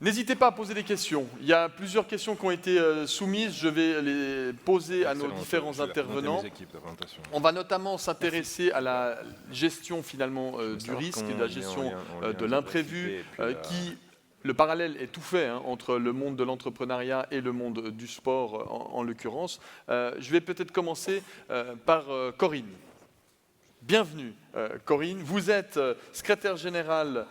N'hésitez pas à poser des questions. Il y a plusieurs questions qui ont été soumises. Je vais les poser à nos différents intervenants. On va notamment s'intéresser à la gestion finalement du risque, de la gestion de l'imprévu, le parallèle est tout fait entre le monde de l'entrepreneuriat et le monde du sport en l'occurrence. Je vais peut-être commencer par Corinne. Bienvenue Corinne, vous êtes secrétaire générale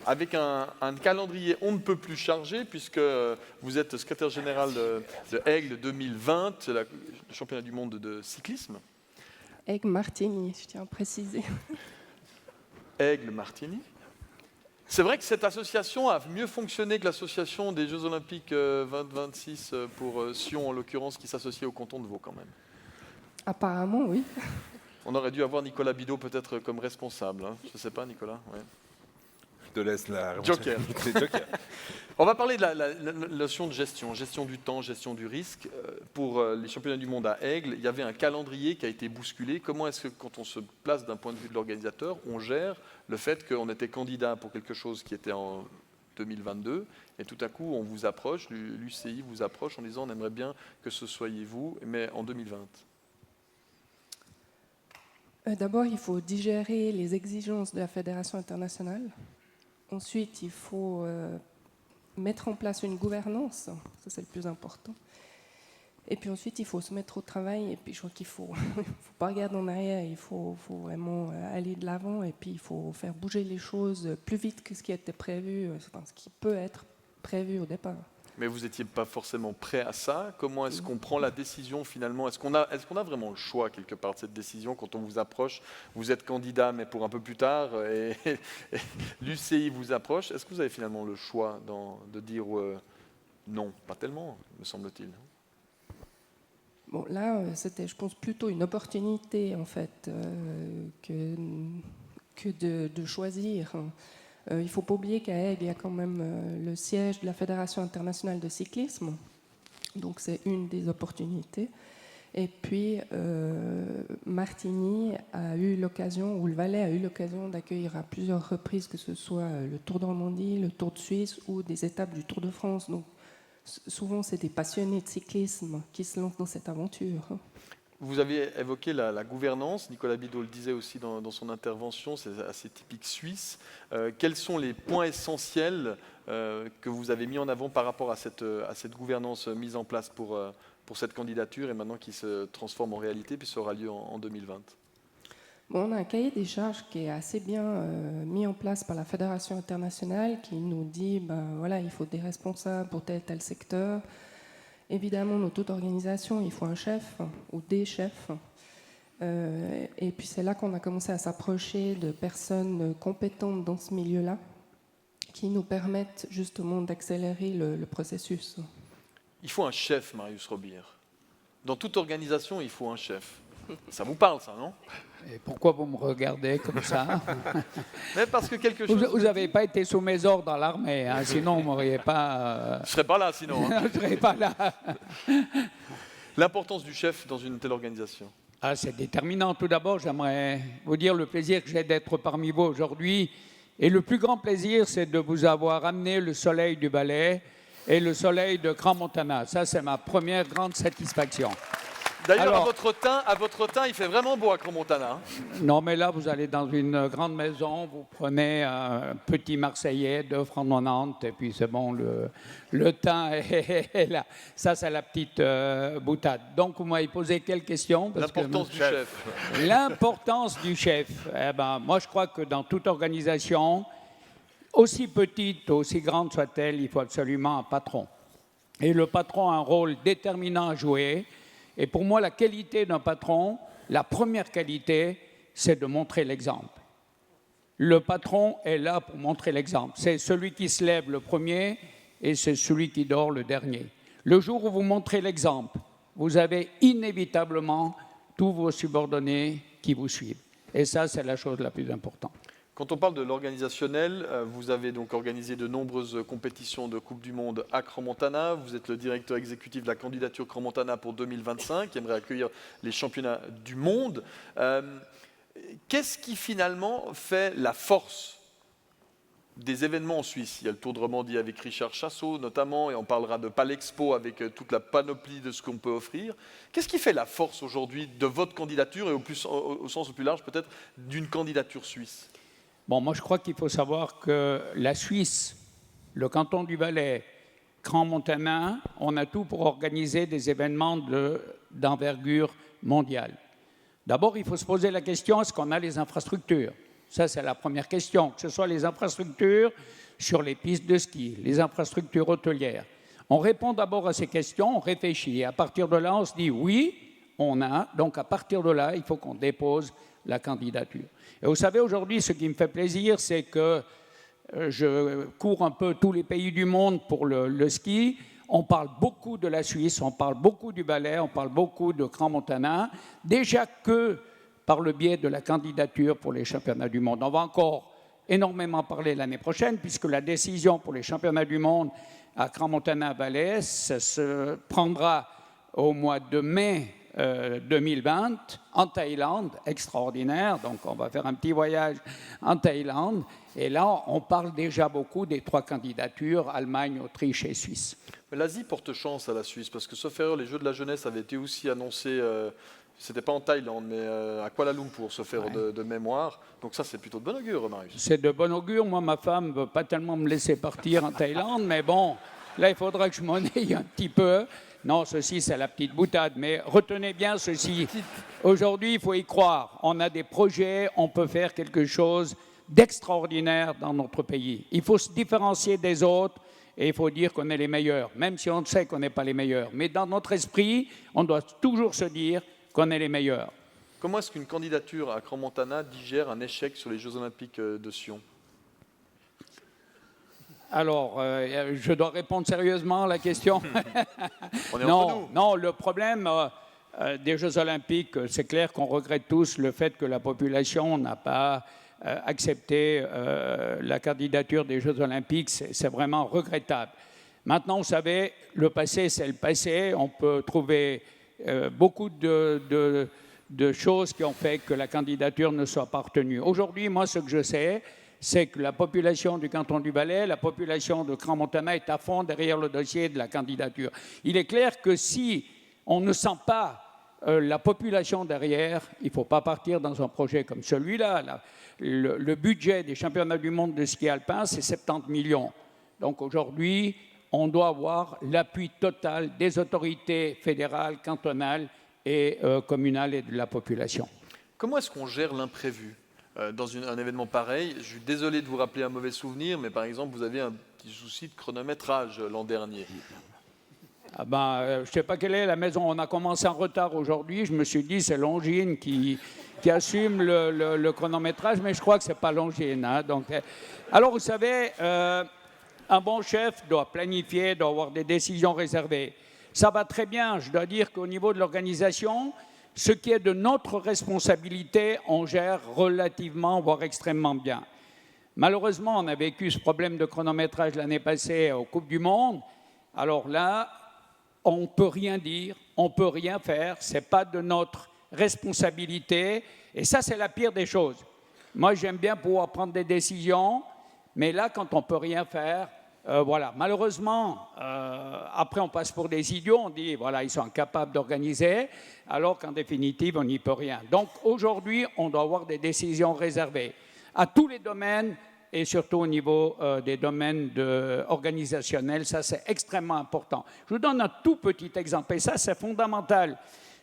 avec un calendrier on ne peut plus chargé puisque vous êtes secrétaire générale de Aigle 2020, le championnat du monde de cyclisme. Aigle Martigny, je tiens à préciser. Aigle Martigny. C'est vrai que cette association a mieux fonctionné que l'association des Jeux Olympiques 2026 pour Sion en l'occurrence qui s'associe au canton de Vaud quand même. Apparemment oui. On aurait dû avoir Nicolas Bidot peut-être comme responsable. Je ne sais pas, Nicolas. Ouais. Je te laisse la Joker. On va parler de la notion de gestion du temps, gestion du risque. Pour les championnats du monde à Aigle, il y avait un calendrier qui a été bousculé. Comment est-ce que, quand on se place d'un point de vue de l'organisateur, on gère le fait qu'on était candidat pour quelque chose qui était en 2022 et tout à coup on vous approche, l'UCI vous approche en disant on aimerait bien que ce soyez vous, mais en 2020 ? D'abord, il faut digérer les exigences de la Fédération internationale. Ensuite, il faut mettre en place une gouvernance, ça c'est le plus important. Et puis ensuite, il faut se mettre au travail. Et puis je crois qu'il faut pas regarder en arrière, il faut vraiment aller de l'avant. Et puis il faut faire bouger les choses plus vite que ce qui était prévu, enfin, ce qui peut être prévu au départ. Mais vous n'étiez pas forcément prêt à ça. Comment est-ce qu'on prend la décision finalement ? Est-ce qu'on a vraiment le choix quelque part de cette décision quand on vous approche ? Vous êtes candidat, mais pour un peu plus tard, et l'UCI vous approche. Est-ce que vous avez finalement le choix de dire non ? Pas tellement, me semble-t-il. Bon, là, c'était, je pense, plutôt une opportunité en fait que de choisir. Il ne faut pas oublier qu'à Aigle, il y a quand même le siège de la Fédération internationale de cyclisme. Donc c'est une des opportunités. Et puis Martigny a eu l'occasion, ou le Valais a eu l'occasion d'accueillir à plusieurs reprises, que ce soit le Tour de Normandie, le Tour de Suisse ou des étapes du Tour de France. Donc souvent c'est des passionnés de cyclisme qui se lancent dans cette aventure. Vous avez évoqué la gouvernance, Nicolas Bidot le disait aussi dans son intervention, c'est assez typique suisse. Quels sont les points essentiels que vous avez mis en avant par rapport à cette gouvernance mise en place pour cette candidature et maintenant qui se transforme en réalité puis ça aura lieu en 2020 ? Bon, on a un cahier des charges qui est assez bien mis en place par la Fédération internationale qui nous dit voilà, il faut des responsables pour tel secteur. Évidemment, dans toute organisation, il faut un chef ou des chefs. Et puis c'est là qu'on a commencé à s'approcher de personnes compétentes dans ce milieu-là qui nous permettent justement d'accélérer le processus. Il faut un chef, Marius Robir. Dans toute organisation, il faut un chef. Ça vous parle, ça, non ? Et pourquoi vous me regardez comme ça ? Mais parce que quelque chose... Vous n'avez pas été sous mes ordres dans l'armée, hein, sinon vous ne m'auriez pas... Je ne serais pas là, sinon. Je ne serais pas là. L'importance du chef dans une telle organisation. C'est déterminant. Tout d'abord, j'aimerais vous dire le plaisir que j'ai d'être parmi vous aujourd'hui. Et le plus grand plaisir, c'est de vous avoir amené le soleil du Valais et le soleil de Crans-Montana. Ça, c'est ma première grande satisfaction. D'ailleurs, à votre teint, il fait vraiment beau à Crans-Montana. Non, mais là, vous allez dans une grande maison, vous prenez un petit Marseillais, 2 francs 90, et puis c'est bon, le teint est là. Ça, c'est la petite boutade. Donc, vous m'avez posé quelle question ? L'importance du chef. L'importance du chef. Eh ben, moi, je crois que dans toute organisation, aussi petite, aussi grande soit-elle, il faut absolument un patron. Et le patron a un rôle déterminant à jouer. Et pour moi, la qualité d'un patron, la première qualité, c'est de montrer l'exemple. Le patron est là pour montrer l'exemple. C'est celui qui se lève le premier et c'est celui qui dort le dernier. Le jour où vous montrez l'exemple, vous avez inévitablement tous vos subordonnés qui vous suivent. Et ça, c'est la chose la plus importante. Quand on parle de l'organisationnel, vous avez donc organisé de nombreuses compétitions de Coupe du Monde à Crans-Montana. Vous êtes le directeur exécutif de la candidature Crans-Montana pour 2025, qui aimerait accueillir les championnats du monde. Qu'est-ce qui finalement fait la force des événements en Suisse. Il y a le Tour de Romandie avec Richard Chassot notamment, et on parlera de Palexpo avec toute la panoplie de ce qu'on peut offrir. Qu'est-ce qui fait la force aujourd'hui de votre candidature et au sens le plus large peut-être d'une candidature suisse? Bon, moi je crois qu'il faut savoir que la Suisse, le canton du Valais, Crans-Montana, on a tout pour organiser des événements d'envergure mondiale. D'abord, il faut se poser la question, est-ce qu'on a les infrastructures? Ça, c'est la première question, que ce soit les infrastructures sur les pistes de ski, les infrastructures hôtelières. On répond d'abord à ces questions, on réfléchit, et à partir de là, on se dit oui, on a, donc à partir de là, il faut qu'on dépose la candidature. Et vous savez, aujourd'hui, ce qui me fait plaisir, c'est que je cours un peu tous les pays du monde pour le ski. On parle beaucoup de la Suisse, on parle beaucoup du Valais, on parle beaucoup de Crans-Montana, déjà que par le biais de la candidature pour les championnats du monde. On va encore énormément parler l'année prochaine, puisque la décision pour les championnats du monde à Crans-Montana-Valais se prendra au mois de mai 2020 en Thaïlande, extraordinaire. Donc on va faire un petit voyage en Thaïlande. Et là, on parle déjà beaucoup des 3 candidatures, Allemagne, Autriche et Suisse. L'Asie porte chance à la Suisse, parce que sauf erreur, les Jeux de la jeunesse avaient été aussi annoncés, c'était pas en Thaïlande, mais à Kuala Lumpur, sauf erreur de mémoire. Donc ça, c'est plutôt de bon augure, Marius. C'est de bon augure. Moi, ma femme ne veut pas tellement me laisser partir en Thaïlande, mais bon, là, il faudra que je monnaie un petit peu. Non, ceci, c'est la petite boutade, mais retenez bien ceci. Aujourd'hui, il faut y croire. On a des projets, on peut faire quelque chose d'extraordinaire dans notre pays. Il faut se différencier des autres et il faut dire qu'on est les meilleurs, même si on sait qu'on n'est pas les meilleurs. Mais dans notre esprit, on doit toujours se dire qu'on est les meilleurs. Comment est-ce qu'une candidature à Crans-Montana digère un échec sur les Jeux Olympiques de Sion? Alors, je dois répondre sérieusement à la question. On est entre nous. Non, le problème des Jeux Olympiques, c'est clair qu'on regrette tous le fait que la population n'a pas accepté la candidature des Jeux Olympiques. C'est vraiment regrettable. Maintenant, vous savez, le passé, c'est le passé. On peut trouver beaucoup de choses qui ont fait que la candidature ne soit pas retenue. Aujourd'hui, moi, ce que je sais, c'est que la population du canton du Valais, la population de Crans-Montana est à fond derrière le dossier de la candidature. Il est clair que si on ne sent pas la population derrière, il ne faut pas partir dans un projet comme celui-là. Le budget des championnats du monde de ski alpin, c'est 70 millions. Donc aujourd'hui, on doit avoir l'appui total des autorités fédérales, cantonales et communales et de la population. Comment est-ce qu'on gère l'imprévu dans un événement pareil? Je suis désolé de vous rappeler un mauvais souvenir, mais par exemple, vous avez un petit souci de chronométrage l'an dernier. Je ne sais pas quelle est la maison. On a commencé en retard aujourd'hui. Je me suis dit, c'est Longines qui assume le chronométrage, mais je crois que ce n'est pas Longines. Hein. Donc, alors, vous savez, un bon chef doit planifier, doit avoir des décisions réservées. Ça va très bien. Je dois dire qu'au niveau de l'organisation, ce qui est de notre responsabilité, on gère relativement, voire extrêmement bien. Malheureusement, on a vécu ce problème de chronométrage l'année passée aux Coupes du Monde. Alors là, on ne peut rien dire, on ne peut rien faire, ce n'est pas de notre responsabilité. Et ça, c'est la pire des choses. Moi, j'aime bien pouvoir prendre des décisions, mais là, quand on ne peut rien faire, voilà. Malheureusement, après, on passe pour des idiots, on dit, voilà, ils sont incapables d'organiser, alors qu'en définitive, on n'y peut rien. Donc, aujourd'hui, on doit avoir des décisions réservées à tous les domaines, et surtout au niveau des domaines organisationnels. Ça, c'est extrêmement important. Je vous donne un tout petit exemple, et ça, c'est fondamental.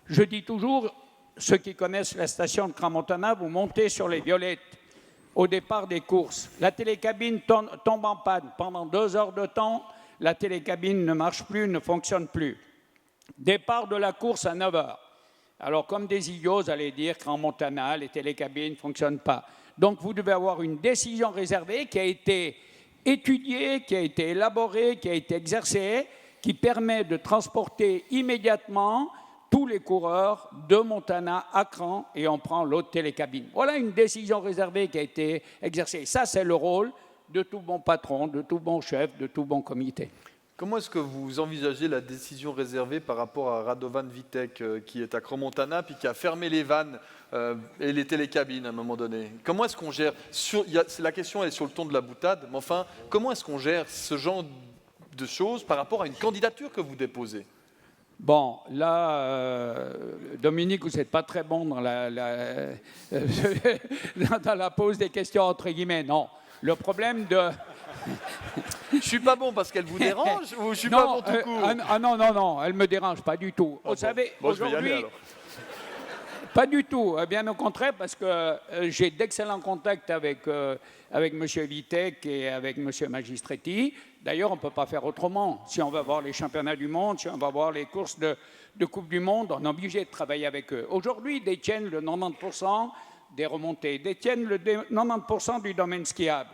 Je dis toujours, ceux qui connaissent la station de Crans-Montana, vous montez sur les violettes au départ des courses. La télécabine tombe en panne. Pendant 2 heures de temps, la télécabine ne marche plus, ne fonctionne plus. Départ de la course à 9 heures. Alors, comme des idiots, vous allez dire, Crans-Montana, les télécabines ne fonctionnent pas. Donc, vous devez avoir une décision réservée qui a été étudiée, qui a été élaborée, qui a été exercée, qui permet de transporter immédiatement tous les coureurs de Montana à Crans et on prend l'autre télécabine. Voilà une décision réservée qui a été exercée. Ça, c'est le rôle de tout bon patron, de tout bon chef, de tout bon comité. Comment est-ce que vous envisagez la décision réservée par rapport à Radovan Vitek, qui est à Crans-Montana, puis qui a fermé les vannes et les télécabines à un moment donné? Comment est-ce qu'on gère la question est sur le ton de la boutade, mais enfin, comment est-ce qu'on gère ce genre de choses par rapport à une candidature que vous déposez? Bon, là, Dominique, vous n'êtes pas très bon dans dans la pose des questions entre guillemets. Non, le problème de... Je suis pas bon parce qu'elle vous dérange ou je suis pas bon tout court? Non, elle me dérange pas du tout. Vous savez, bon, je vais y aller alors. Pas du tout, bien au contraire, parce que j'ai d'excellents contacts avec M. Vitek et avec M. Magistretti. D'ailleurs, on ne peut pas faire autrement. Si on va voir les championnats du monde, si on va voir les courses de Coupe du Monde, on est obligé de travailler avec eux. Aujourd'hui, ils détiennent le 90% des remontées, ils détiennent le 90% du domaine skiable.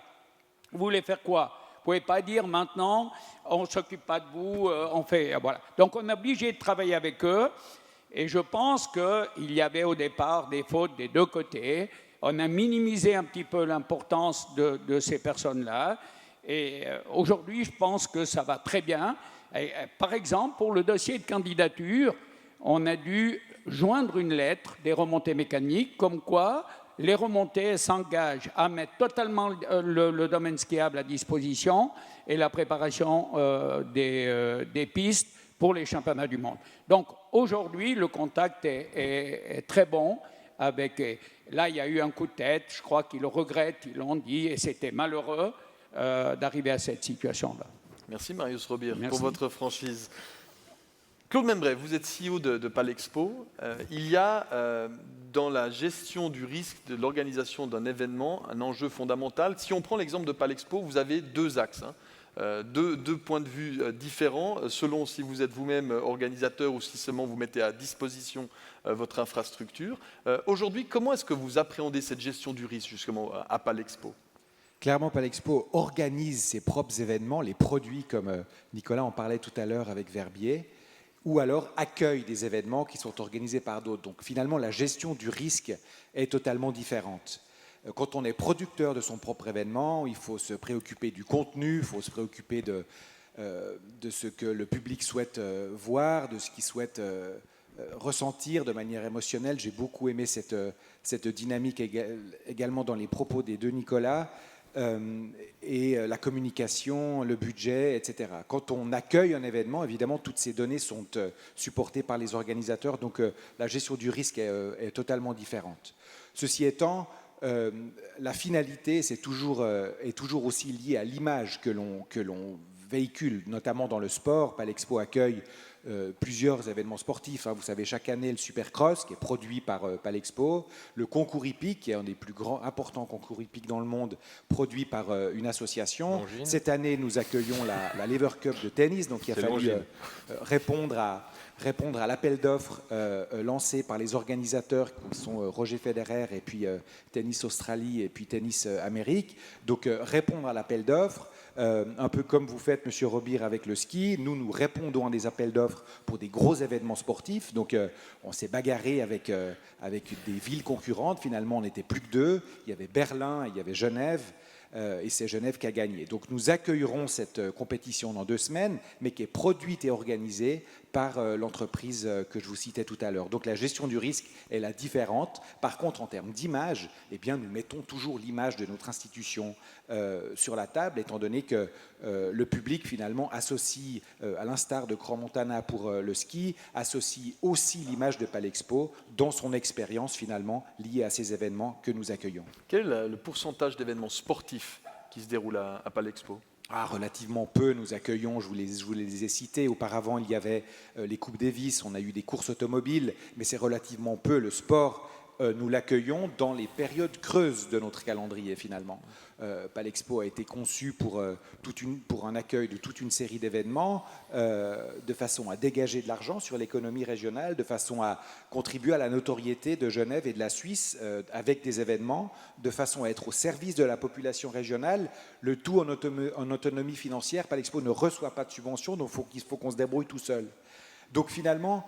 Vous voulez faire quoi? Vous ne pouvez pas dire maintenant, on ne s'occupe pas de vous, on fait... Voilà. Donc, on est obligé de travailler avec eux. Et je pense qu'il y avait au départ des fautes des deux côtés. On a minimisé un petit peu l'importance de ces personnes-là. Et aujourd'hui, je pense que ça va très bien. Et, par exemple, pour le dossier de candidature, on a dû joindre une lettre des remontées mécaniques, comme quoi les remontées s'engagent à mettre totalement le domaine skiable à disposition et la préparation des pistes pour les championnats du monde. Donc aujourd'hui, le contact est très bon. Là, il y a eu un coup de tête, je crois qu'ils le regrettent, ils l'ont dit, et c'était malheureux d'arriver à cette situation-là. Merci Marius Robir pour votre franchise. Claude Membret, vous êtes CEO de Palexpo. Il y a dans la gestion du risque de l'organisation d'un événement un enjeu fondamental. Si on prend l'exemple de Palexpo, vous avez deux axes. Deux points de vue différents, selon si vous êtes vous-même organisateur ou si seulement vous mettez à disposition votre infrastructure. Aujourd'hui, comment est-ce que vous appréhendez cette gestion du risque justement à Palexpo? Clairement, Palexpo organise ses propres événements, les produits comme Nicolas en parlait tout à l'heure avec Verbier, ou alors accueille des événements qui sont organisés par d'autres. Donc finalement, la gestion du risque est totalement différente. Quand on est producteur de son propre événement, il faut se préoccuper du contenu, il faut se préoccuper de ce que le public souhaite voir, de ce qu'il souhaite ressentir de manière émotionnelle. J'ai beaucoup aimé cette dynamique également dans les propos des deux Nicolas, et la communication, le budget, etc. Quand on accueille un événement, évidemment, toutes ces données sont supportées par les organisateurs, donc la gestion du risque est totalement différente. Ceci étant, la finalité est toujours aussi liée à l'image que l'on véhicule, notamment dans le sport. Palexpo accueille plusieurs événements sportifs. Vous savez, chaque année, le Supercross, qui est produit par Palexpo, le concours hippique, qui est un des plus importants concours hippiques dans le monde, produit par une association. Longines. Cette année, nous accueillons la Lever Cup de tennis, donc il a fallu répondre à l'appel d'offres lancé par les organisateurs qui sont Roger Federer et puis Tennis Australie et puis Tennis Amérique. Donc répondre à l'appel d'offres, un peu comme vous faites, Monsieur Robir, avec le ski. Nous répondons à des appels d'offres pour des gros événements sportifs. Donc on s'est bagarré avec des villes concurrentes. Finalement, on n'était plus que deux. Il y avait Berlin et il y avait Genève. Et c'est Genève qui a gagné. Donc nous accueillerons cette compétition dans 2 semaines, mais qui est produite et organisée par l'entreprise que je vous citais tout à l'heure. Donc la gestion du risque est la différente. Par contre, en termes d'image, eh bien, nous mettons toujours l'image de notre institution sur la table, étant donné que le public, finalement, associe, à l'instar de Crans-Montana pour le ski, associe aussi l'image de Palexpo dans son expérience, finalement, liée à ces événements que nous accueillons. Quel est le pourcentage d'événements sportifs qui se déroulent à Palexpo ? Relativement peu, nous accueillons, je vous les ai cités, auparavant il y avait les Coupes Davis, on a eu des courses automobiles, mais c'est relativement peu. Le sport, nous l'accueillons dans les périodes creuses de notre calendrier finalement. Palexpo a été conçu pour un accueil de toute une série d'événements, de façon à dégager de l'argent sur l'économie régionale, de façon à contribuer à la notoriété de Genève et de la Suisse avec des événements, de façon à être au service de la population régionale, le tout en autonomie financière. Palexpo ne reçoit pas de subventions, donc il faut qu'on se débrouille tout seul. Donc finalement,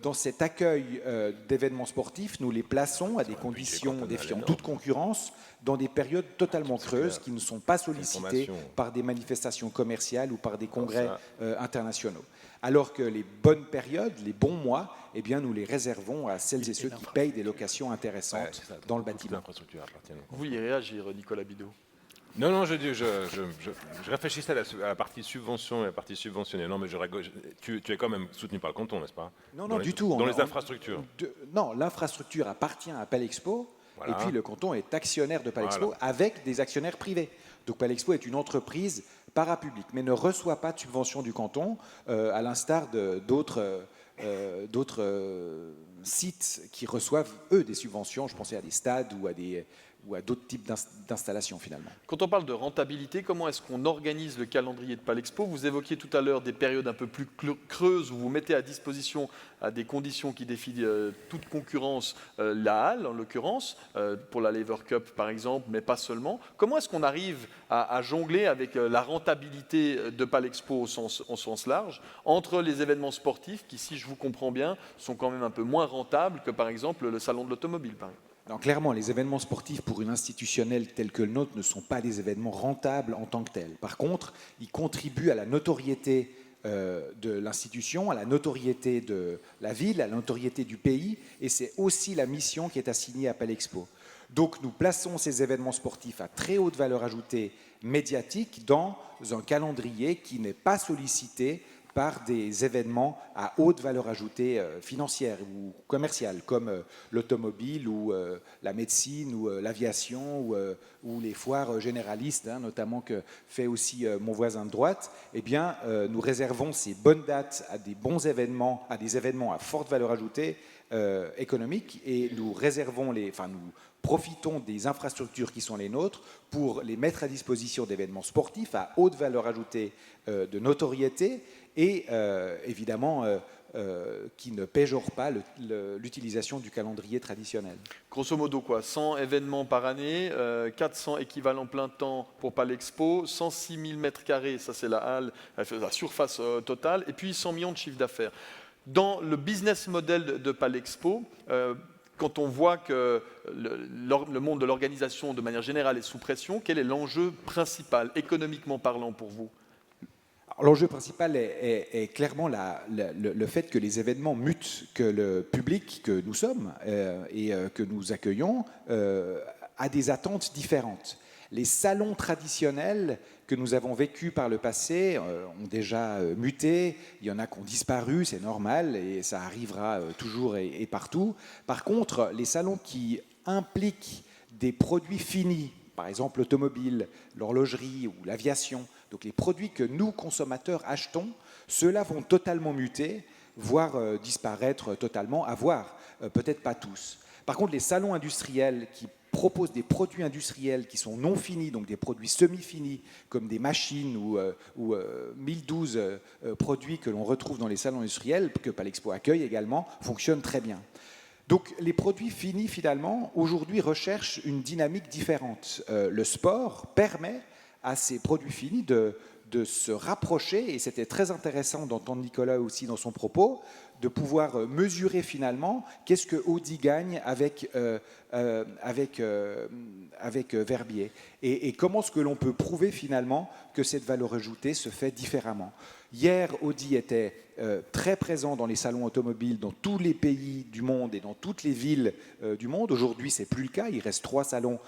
dans cet accueil d'événements sportifs, nous les plaçons à des conditions défiant toute concurrence dans des périodes totalement creuses qui ne sont pas sollicitées par des manifestations commerciales ou par des congrès internationaux. Alors que les bonnes périodes, les bons mois, eh bien, nous les réservons à celles et ceux qui payent des locations intéressantes dans le bâtiment. Vous vouliez réagir, Nicolas Bidault? Non, je réfléchissais à la partie subvention et la partie subventionnée. Non, mais tu es quand même soutenu par le canton, n'est-ce pas? Non, du tout. Dans les infrastructures. Non, l'infrastructure appartient à Palexpo, et puis le canton est actionnaire de Palexpo avec des actionnaires privés. Donc Palexpo est une entreprise parapublique, mais ne reçoit pas de subvention du canton, à l'instar d'autres sites qui reçoivent, eux, des subventions. Je pensais à des stades ou à d'autres types d'installations finalement. Quand on parle de rentabilité, comment est-ce qu'on organise le calendrier de Palexpo? Vous évoquiez tout à l'heure des périodes un peu plus creuses où vous mettez à disposition, à des conditions qui défient toute concurrence, la halle en l'occurrence, pour la Lever Cup par exemple, mais pas seulement. Comment est-ce qu'on arrive à jongler avec la rentabilité de Palexpo au sens large, entre les événements sportifs qui, si je vous comprends bien, sont quand même un peu moins rentables que par exemple le salon de l'automobile par exemple? Non, clairement, les événements sportifs pour une institutionnelle telle que le nôtre ne sont pas des événements rentables en tant que tels. Par contre, ils contribuent à la notoriété de l'institution, à la notoriété de la ville, à la notoriété du pays, et c'est aussi la mission qui est assignée à Palexpo. Donc nous plaçons ces événements sportifs à très haute valeur ajoutée médiatique dans un calendrier qui n'est pas sollicité par des événements à haute valeur ajoutée financière ou commerciale, comme l'automobile ou la médecine ou l'aviation ou les foires généralistes, notamment que fait aussi mon voisin de droite. Eh bien, nous réservons ces bonnes dates à des bons événements, à des événements à forte valeur ajoutée économique, et nous profitons des infrastructures qui sont les nôtres pour les mettre à disposition d'événements sportifs à haute valeur ajoutée de notoriété et évidemment qui ne péjorent pas l'utilisation du calendrier traditionnel. Grosso modo, 100 événements par année, 400 équivalents plein temps pour Palexpo, 106 000 mètres carrés, ça c'est la halle, la surface totale, et puis 100 millions de chiffre d'affaires. Dans le business model de Palexpo, quand on voit que le monde de l'organisation de manière générale est sous pression, quel est l'enjeu principal, économiquement parlant, pour vous? L'enjeu principal est clairement le fait que les événements mutent, que le public que nous sommes et que nous accueillons a des attentes différentes. Les salons traditionnels que nous avons vécus par le passé ont déjà muté, il y en a qui ont disparu, c'est normal, et ça arrivera toujours et partout. Par contre, les salons qui impliquent des produits finis, par exemple l'automobile, l'horlogerie ou l'aviation, donc les produits que nous, consommateurs, achetons, ceux-là vont totalement muter, voire disparaître totalement, à voir, peut-être pas tous. Par contre, les salons industriels qui proposent des produits industriels qui sont non finis, donc des produits semi-finis, comme des machines ou 1012 produits que l'on retrouve dans les salons industriels, que Palexpo accueille également, fonctionnent très bien. Donc les produits finis, finalement, aujourd'hui recherchent une dynamique différente. Le sport permet à ces produits finis de se rapprocher, et c'était très intéressant d'entendre Nicolas aussi dans son propos, de pouvoir mesurer finalement qu'est-ce que Audi gagne avec Verbier, et comment est-ce que l'on peut prouver finalement que cette valeur ajoutée se fait différemment. Hier, Audi était très présent dans les salons automobiles dans tous les pays du monde et dans toutes les villes du monde. Aujourd'hui, ce n'est plus le cas. Il reste 3 salons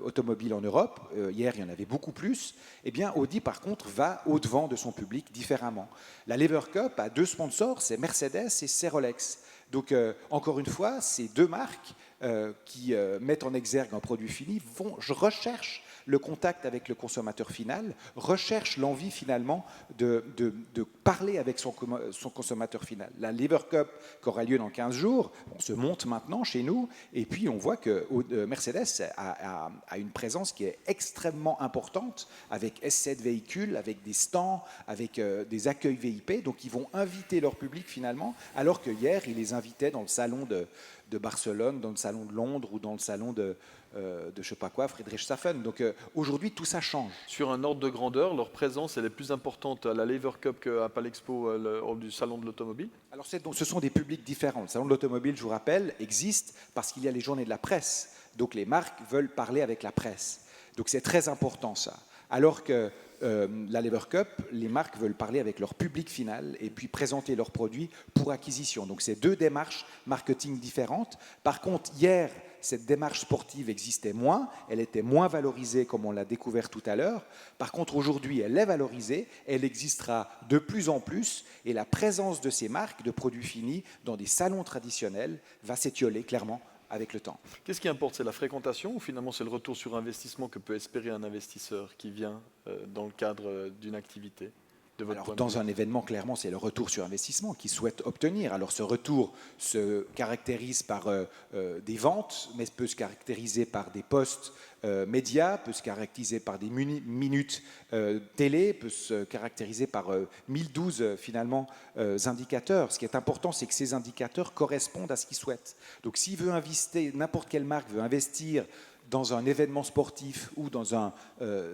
automobiles en Europe. Hier, il y en avait beaucoup plus. Eh bien, Audi, par contre, va au-devant de son public différemment. La Lever Cup a 2 sponsors, c'est Mercedes et c'est Rolex. Donc, encore une fois, ces 2 marques qui mettent en exergue un produit fini recherchent le contact avec le consommateur final, recherche l'envie finalement de parler avec son consommateur final. La Lever Cup, qui aura lieu dans 15 jours, on se monte maintenant chez nous, et puis on voit que Mercedes a une présence qui est extrêmement importante, avec S7 véhicules, avec des stands, avec des accueils VIP, donc ils vont inviter leur public finalement, alors que hier, ils les invitaient dans le salon de Barcelone, dans le salon de Londres ou dans le salon de je ne sais pas quoi, Friedrichshafen. Donc aujourd'hui, tout ça change. Sur un ordre de grandeur, leur présence elle est plus importante à la Lever Cup qu'à Palexpo, du salon de l'automobile? Alors ce sont des publics différents. Le salon de l'automobile, je vous rappelle, existe parce qu'il y a les journées de la presse. Donc les marques veulent parler avec la presse. Donc c'est très important ça. Alors que la Lever Cup, les marques veulent parler avec leur public final et puis présenter leurs produits pour acquisition. Donc c'est deux démarches marketing différentes. Par contre, hier, cette démarche sportive existait moins, elle était moins valorisée comme on l'a découvert tout à l'heure. Par contre, aujourd'hui, elle est valorisée, elle existera de plus en plus et la présence de ces marques de produits finis dans des salons traditionnels va s'étioler clairement avec le temps. Qu'est-ce qui importe? C'est la fréquentation ou finalement c'est le retour sur investissement que peut espérer un investisseur qui vient dans le cadre d'une activité? Alors, dans un événement, clairement, c'est le retour sur investissement qu'ils souhaitent obtenir. Alors, ce retour se caractérise par des ventes, mais peut se caractériser par des posts médias, peut se caractériser par des minutes télé, peut se caractériser par 1012 finalement indicateurs. Ce qui est important, c'est que ces indicateurs correspondent à ce qu'ils souhaitent. Donc, s'il veut investir, n'importe quelle marque veut investir dans un événement sportif ou dans un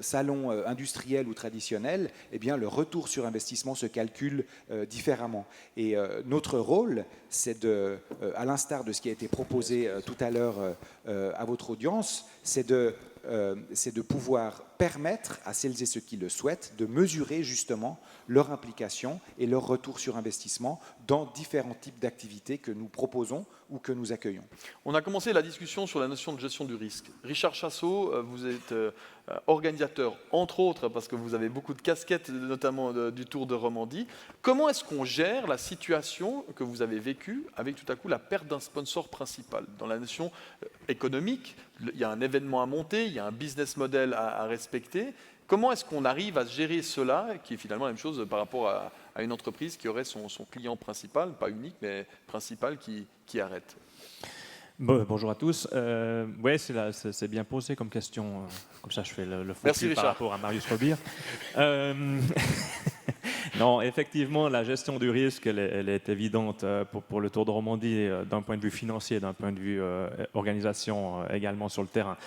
salon industriel ou traditionnel, eh bien, le retour sur investissement se calcule différemment. Et notre rôle, c'est à l'instar de ce qui a été proposé tout à l'heure à votre audience, c'est de pouvoir permettre à celles et ceux qui le souhaitent de mesurer justement leur implication et leur retour sur investissement dans différents types d'activités que nous proposons ou que nous accueillons. On a commencé la discussion sur la notion de gestion du risque. Richard Chassot, vous êtes organisateur, entre autres, parce que vous avez beaucoup de casquettes, notamment du Tour de Romandie. Comment est-ce qu'on gère la situation que vous avez vécue avec tout à coup la perte d'un sponsor principal? Dans la notion économique, il y a un événement à monter, il y a un business model à respecter. Comment est-ce qu'on arrive à gérer cela, qui est finalement la même chose par rapport à une entreprise qui aurait son client principal, pas unique, mais principal, qui arrête? Bonjour à tous. Ouais, c'est bien posé comme question. Comme ça, je fais le focus par rapport à Marius Robir. Non, effectivement, la gestion du risque, elle est évidente pour le Tour de Romandie d'un point de vue financier, d'un point de vue organisation également sur le terrain.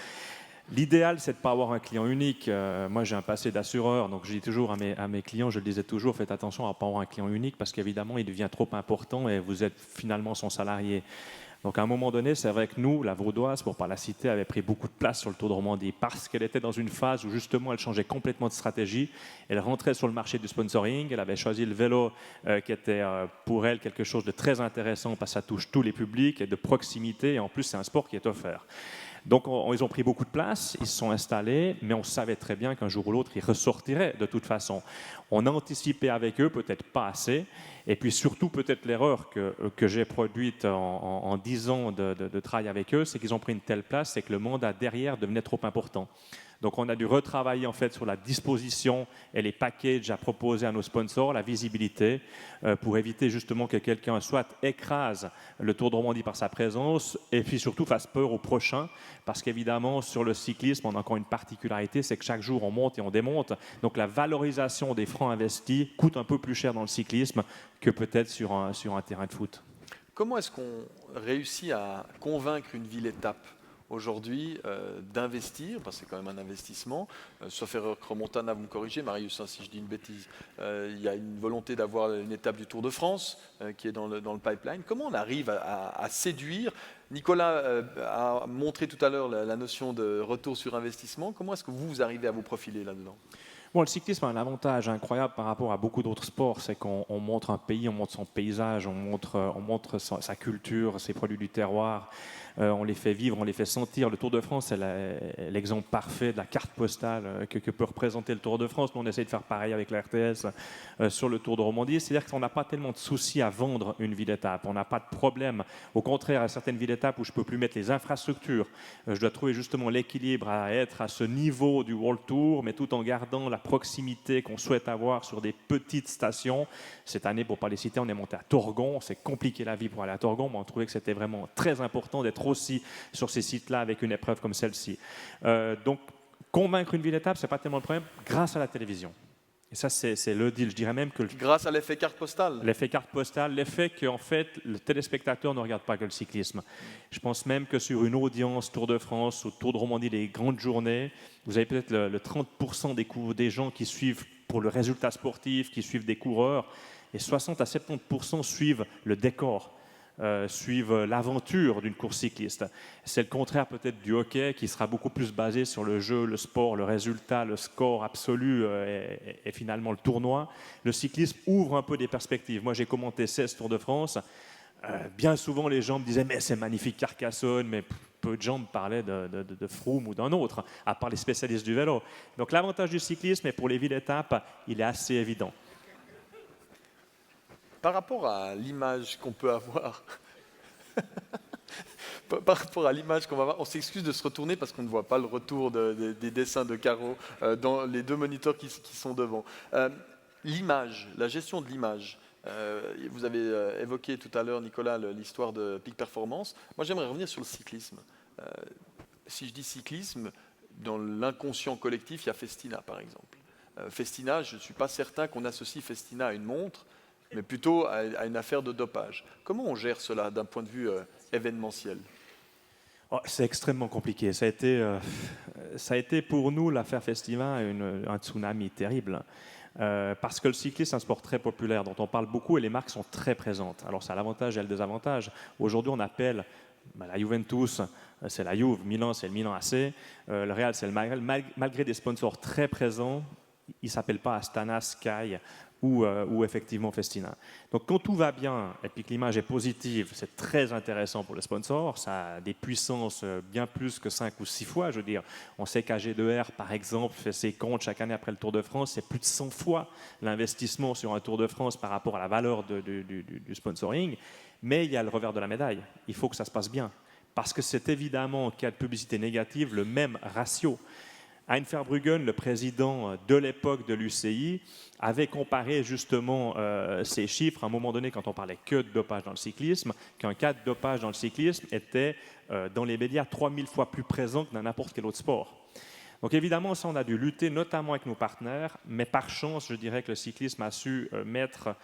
L'idéal, c'est de ne pas avoir un client unique. Moi, j'ai un passé d'assureur, donc je dis toujours à mes clients, je le disais toujours, faites attention à ne pas avoir un client unique parce qu'évidemment, il devient trop important et vous êtes finalement son salarié. Donc à un moment donné, c'est vrai que nous, la Vaudoise, pour ne pas la citer, avait pris beaucoup de place sur le Tour de Romandie parce qu'elle était dans une phase où justement elle changeait complètement de stratégie. Elle rentrait sur le marché du sponsoring, elle avait choisi le vélo qui était pour elle quelque chose de très intéressant parce que ça touche tous les publics et de proximité et en plus c'est un sport qui est offert. Donc ils ont pris beaucoup de place, ils se sont installés, mais on savait très bien qu'un jour ou l'autre, ils ressortiraient de toute façon. On a anticipé avec eux, peut-être pas assez, et puis surtout peut-être l'erreur que j'ai produite en 10 ans de travail avec eux, c'est qu'ils ont pris une telle place, c'est que le mandat derrière devenait trop important. Donc on a dû retravailler en fait sur la disposition et les packages à proposer à nos sponsors, la visibilité, pour éviter justement que quelqu'un soit écrase le Tour de Romandie par sa présence et puis surtout fasse peur aux prochains, parce qu'évidemment sur le cyclisme on a encore une particularité, c'est que chaque jour on monte et on démonte, donc la valorisation des francs investis coûte un peu plus cher dans le cyclisme que peut-être sur un terrain de foot. Comment est-ce qu'on réussit à convaincre une ville-étape aujourd'hui d'investir, parce que c'est quand même un investissement, sauf erreur Cromontana, vous me corrigez, Marius, hein, si je dis une bêtise, il y a une volonté d'avoir une étape du Tour de France qui est dans le pipeline. Comment on arrive à séduire? Nicolas a montré tout à l'heure la notion de retour sur investissement. Comment est-ce que vous arrivez à vous profiler là-dedans? Bon, le cyclisme a un avantage incroyable par rapport à beaucoup d'autres sports, c'est qu'on montre un pays, on montre son paysage, on montre sa culture, ses produits du terroir, on les fait vivre, on les fait sentir. Le Tour de France, c'est l'exemple parfait de la carte postale que peut représenter le Tour de France. Nous, on essaie de faire pareil avec la RTS sur le Tour de Romandie. C'est-à-dire qu'on n'a pas tellement de soucis à vendre une ville-étape, on n'a pas de problème. Au contraire, à certaines villes-étapes où je ne peux plus mettre les infrastructures, je dois trouver justement l'équilibre à être à ce niveau du World Tour, mais tout en gardant la proximité qu'on souhaite avoir sur des petites stations. Cette année, pour ne pas les citer, on est monté à Torgon. C'est compliqué la vie pour aller à Torgon, mais on trouvait que c'était vraiment très important d'être aussi sur ces sites-là avec une épreuve comme celle-ci. Donc, convaincre une ville-étape, ce n'est pas tellement le problème, grâce à la télévision. Et ça, c'est le deal. Je dirais même que Grâce à l'effet carte postale. l'effet carte postale, l'effet qu'en fait, le téléspectateur ne regarde pas que le cyclisme. Je pense même que sur une audience Tour de France ou Tour de Romandie, les grandes journées, vous avez peut-être le 30% des gens qui suivent pour le résultat sportif, qui suivent des coureurs, et 60 à 70% suivent le décor. Suivent l'aventure d'une course cycliste. C'est le contraire peut-être du hockey qui sera beaucoup plus basé sur le jeu, le sport, le résultat, le score absolu et finalement le tournoi. Le cyclisme ouvre un peu des perspectives. Moi j'ai commenté 16 Tours de France. Bien souvent les gens me disaient mais c'est magnifique Carcassonne, mais peu de gens me parlaient de Froome ou d'un autre, à part les spécialistes du vélo. Donc l'avantage du cyclisme, et pour les villes étapes, il est assez évident. Par rapport à l'image qu'on peut avoir, par rapport à l'image qu'on va avoir, on s'excuse de se retourner parce qu'on ne voit pas le retour des dessins de Caro dans les deux moniteurs qui sont devant. L'image, la gestion de l'image. Vous avez évoqué tout à l'heure, Nicolas, l'histoire de Peak Performance. Moi, j'aimerais revenir sur le cyclisme. Si je dis cyclisme, dans l'inconscient collectif, il y a Festina, par exemple. Festina, je ne suis pas certain qu'on associe Festina à une montre, mais plutôt à une affaire de dopage. Comment on gère cela d'un point de vue événementiel ? C'est extrêmement compliqué. Ça a été pour nous, l'affaire Festina, un tsunami terrible. Parce que le cyclisme est un sport très populaire, dont on parle beaucoup, et les marques sont très présentes. Alors ça a l'avantage et le désavantage. Aujourd'hui, on appelle la Juventus, c'est la Juve, Milan, c'est le Milan AC, le Real, c'est le Real. Malgré des sponsors très présents, ils ne s'appellent pas Astana, Sky ou effectivement Festina. Donc quand tout va bien et puis que l'image est positive, c'est très intéressant pour le sponsor, ça a des puissances bien plus que 5 ou 6 fois, je veux dire. On sait qu'AG2R, par exemple, fait ses comptes chaque année après le Tour de France, c'est plus de 100 fois l'investissement sur un Tour de France par rapport à la valeur du sponsoring, mais il y a le revers de la médaille, il faut que ça se passe bien, parce que c'est évidemment, en cas de publicité négative, le même ratio. Hein Verbruggen, le président de l'époque de l'UCI, avait comparé justement ces chiffres à un moment donné quand on parlait que de dopage dans le cyclisme, qu'un cas de dopage dans le cyclisme était dans les médias 3000 fois plus présent que dans n'importe quel autre sport. Donc évidemment, ça on a dû lutter notamment avec nos partenaires, mais par chance, je dirais que le cyclisme a su mettre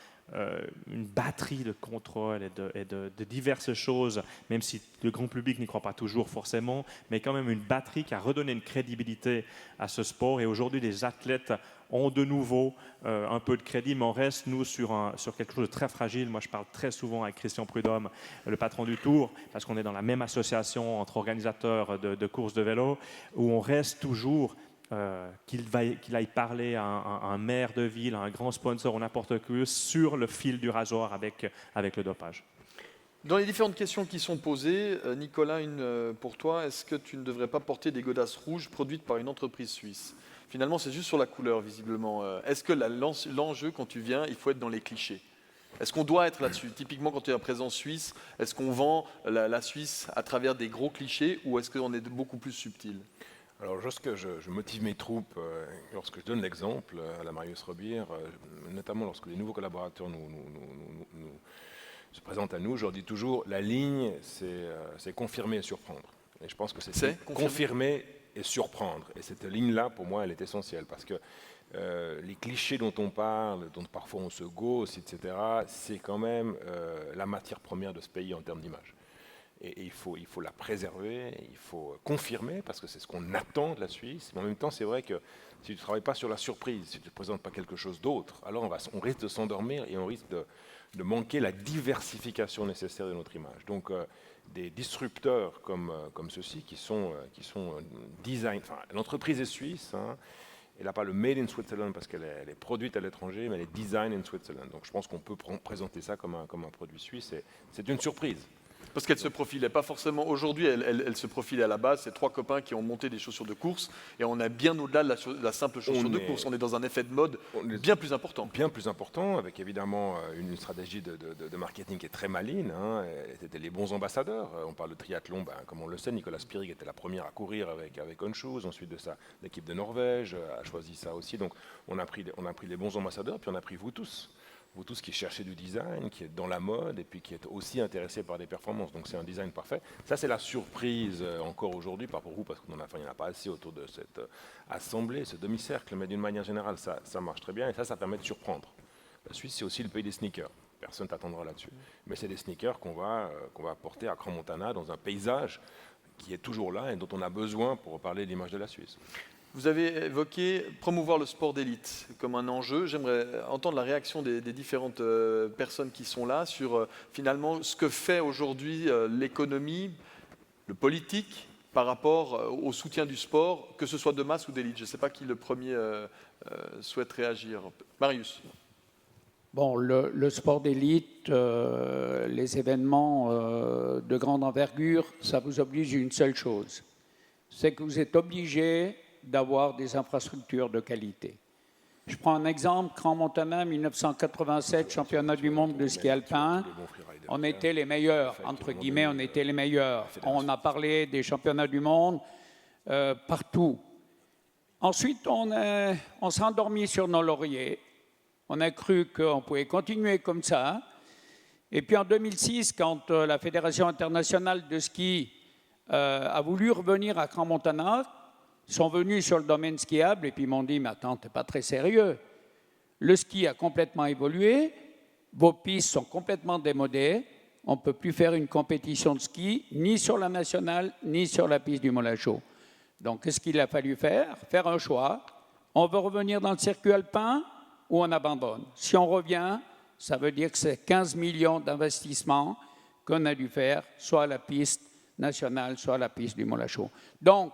une batterie de contrôles et de diverses choses, même si le grand public n'y croit pas toujours forcément, mais quand même une batterie qui a redonné une crédibilité à ce sport. Et aujourd'hui, les athlètes ont de nouveau un peu de crédit, mais on reste, nous, sur quelque chose de très fragile. Moi, je parle très souvent avec Christian Prudhomme, le patron du Tour, parce qu'on est dans la même association entre organisateurs de courses de vélo, où on reste toujours qu'il aille parler à un maire de ville, à un grand sponsor ou n'importe qui, sur le fil du rasoir avec le dopage. Dans les différentes questions qui sont posées, Nicolas, une pour toi, est-ce que tu ne devrais pas porter des godasses rouges produites par une entreprise suisse ? Finalement, c'est juste sur la couleur, visiblement. Est-ce que l'enjeu, quand tu viens, il faut être dans les clichés ? Est-ce qu'on doit être là-dessus ? Typiquement, quand tu es en présence suisse, est-ce qu'on vend la Suisse à travers des gros clichés ou est-ce qu'on est beaucoup plus subtil ? Alors, lorsque je motive mes troupes, lorsque je donne l'exemple à la Marius Robir, notamment lorsque les nouveaux collaborateurs se présentent à nous, je leur dis toujours, la ligne, c'est confirmer et surprendre. Et je pense que c'est confirmer et surprendre. Et cette ligne-là, pour moi, elle est essentielle, parce que les clichés dont on parle, dont parfois on se gausse, etc., c'est quand même la matière première de ce pays en termes d'image. Et il faut la préserver, il faut confirmer, parce que c'est ce qu'on attend de la Suisse. Mais en même temps, c'est vrai que si tu ne travailles pas sur la surprise, si tu ne présentes pas quelque chose d'autre, alors on risque de s'endormir et on risque de manquer la diversification nécessaire de notre image. Donc, des disrupteurs comme ceux-ci, qui sont design. Enfin, l'entreprise est suisse, hein, elle n'a pas le made in Switzerland parce qu'elle est produite à l'étranger, mais elle est design in Switzerland. Donc, je pense qu'on peut présenter ça comme un produit suisse. C'est une surprise. Parce qu'elle se profilait pas forcément. Aujourd'hui, elle se profilait à la base. C'est 3 copains qui ont monté des chaussures de course. Et on est bien au-delà de la simple chaussure de course. On est dans un effet de mode bien plus important. Bien plus important, avec évidemment une stratégie de marketing qui est très maligne. Hein. C'était les bons ambassadeurs. On parle de triathlon, comme on le sait, Nicolas Spirig était la première à courir avec On Shoes. Ensuite de ça, l'équipe de Norvège a choisi ça aussi. Donc on a pris les bons ambassadeurs, puis on a pris vous tous. vous tous qui cherchez du design, qui êtes dans la mode et puis qui êtes aussi intéressés par des performances. Donc c'est un design parfait. Ça, c'est la surprise encore aujourd'hui, pas pour vous, parce qu'il n'y en a pas assez autour de cette assemblée, ce demi-cercle, mais d'une manière générale, ça marche très bien et ça permet de surprendre. La Suisse, c'est aussi le pays des sneakers. Personne ne t'attendra là-dessus. Mais c'est des sneakers qu'on va apporter à Crans-Montana dans un paysage qui est toujours là et dont on a besoin pour parler de l'image de la Suisse. Vous avez évoqué promouvoir le sport d'élite comme un enjeu. J'aimerais entendre la réaction des différentes personnes qui sont là sur finalement ce que fait aujourd'hui l'économie, le politique, par rapport au soutien du sport, que ce soit de masse ou d'élite. Je ne sais pas qui le premier souhaite réagir. Marius. Bon, le sport d'élite, les événements de grande envergure, ça vous oblige à une seule chose. C'est que vous êtes obligé d'avoir des infrastructures de qualité. Je prends un exemple, Crans-Montana, 1987, championnat du monde de ski alpin. On était les meilleurs, entre guillemets, on était les meilleurs. On a parlé des championnats du monde partout. Ensuite, on s'est endormi sur nos lauriers. On a cru qu'on pouvait continuer comme ça. Et puis en 2006, quand la Fédération internationale de ski a voulu revenir à Crans-Montana, ils sont venus sur le domaine skiable et puis ils m'ont dit « Mais attends, t'es pas très sérieux. Le ski a complètement évolué, vos pistes sont complètement démodées, on ne peut plus faire une compétition de ski ni sur la nationale, ni sur la piste du Moulin-Chaud. » Donc, qu'est-ce qu'il a fallu faire? Faire un choix. On veut revenir dans le circuit alpin ou on abandonne? Si on revient, ça veut dire que c'est 15 millions d'investissements qu'on a dû faire, soit à la piste nationale, soit à la piste du Moulin-Chaud. Donc,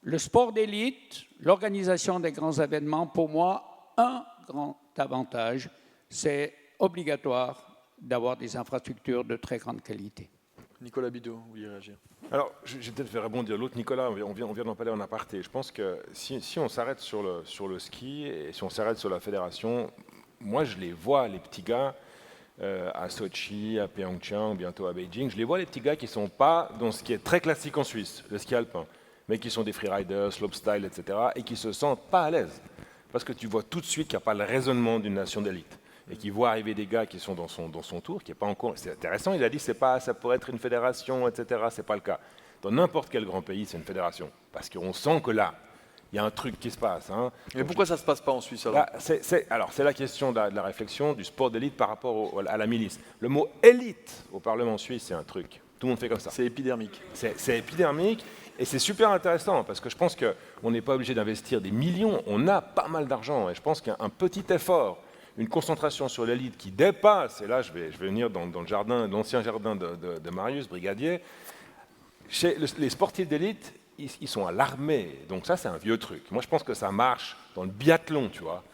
le sport d'élite, l'organisation des grands événements, pour moi, un grand avantage, c'est obligatoire d'avoir des infrastructures de très grande qualité. Nicolas Bidot, vous vouliez réagir? Alors, je vais peut-être faire rebondir l'autre. Nicolas, on vient d'en parler en aparté. Je pense que si on s'arrête sur le ski et si on s'arrête sur la fédération, moi, je les vois, les petits gars, à Sochi, à Pyeongchang, bientôt à Beijing, je les vois, les petits gars qui ne sont pas dans ce qui est très classique en Suisse, le ski alpin, mais qui sont des freeriders, slopestyle, etc., et qui se sentent pas à l'aise. Parce que tu vois tout de suite qu'il n'y a pas le raisonnement d'une nation d'élite. Et qui voit arriver des gars qui sont dans son tour, qui n'est pas encore... C'est intéressant, il a dit ça pourrait être une fédération, etc. Ce n'est pas le cas. Dans n'importe quel grand pays, c'est une fédération. Parce qu'on sent que là, il y a un truc qui se passe. Hein. Mais pourquoi ça ne se passe pas en Suisse alors? C'est la question de la réflexion du sport d'élite par rapport à la milice. Le mot élite au Parlement suisse, c'est un truc. Tout le monde fait comme ça. C'est épidermique. C'est épidermique. Et c'est super intéressant parce que je pense qu'on n'est pas obligé d'investir des millions. On a pas mal d'argent. Et je pense qu'un petit effort, une concentration sur l'élite qui dépasse, et là je vais venir dans le jardin, l'ancien jardin de Marius, brigadier, chez les sportifs d'élite, ils sont à l'armée, donc ça c'est un vieux truc. Moi je pense que ça marche dans le biathlon, tu vois,